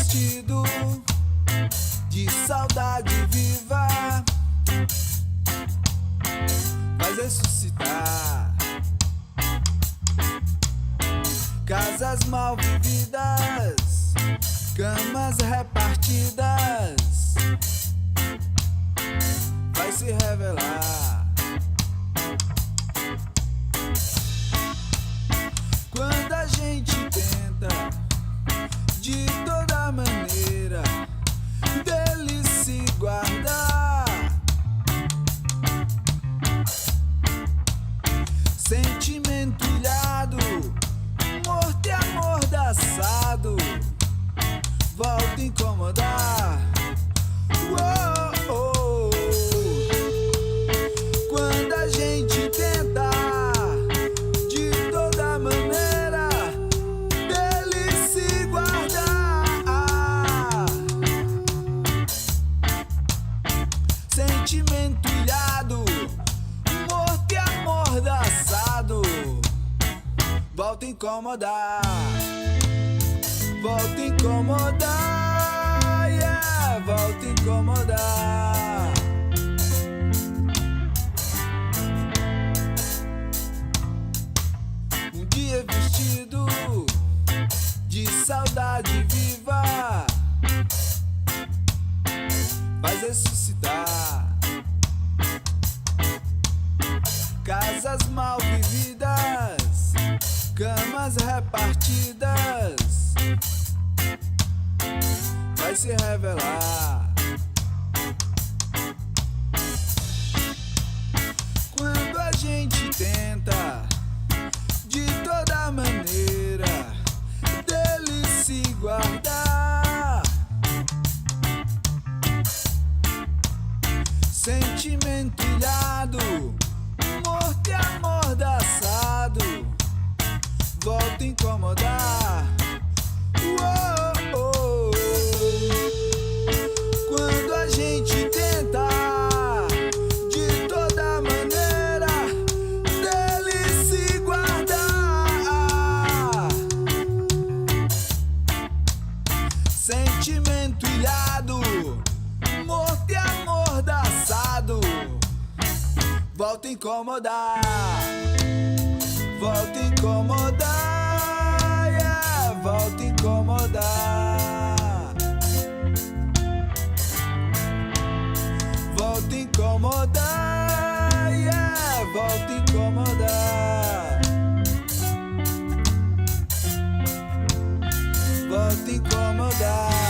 vestido de saudade viva, vai ressuscitar. Casas mal vividas, camas repartidas, vai se revelar. Quando a gente tenta de toda maneira dele se guardar, sentimento ilhado, morto e amordaçado, volta a incomodar. Oh, oh. Quando a gente tenta de toda maneira dele se guardar, sentimento ilhado, morto e amordaçado, volta a incomodar. Volta a incomodar, yeah, volta a incomodar. Um dia vestido de saudade viva, vai ressuscitar. Casas mal vividas, camas repartidas, vai se revelar. Quando a gente tenta de toda maneira dele se guardar, sentimento ilhado, morto e amordaçado, volta a incomodar. Oh, oh. Quando a gente tenta de toda maneira dele se guardar, sentimento ilhado, morto e amordaçado, volta a incomodar. Volta a incomodar, yeah, volta a incomodar. Volta a incomodar, yeah, volta a incomodar. Volta a incomodar.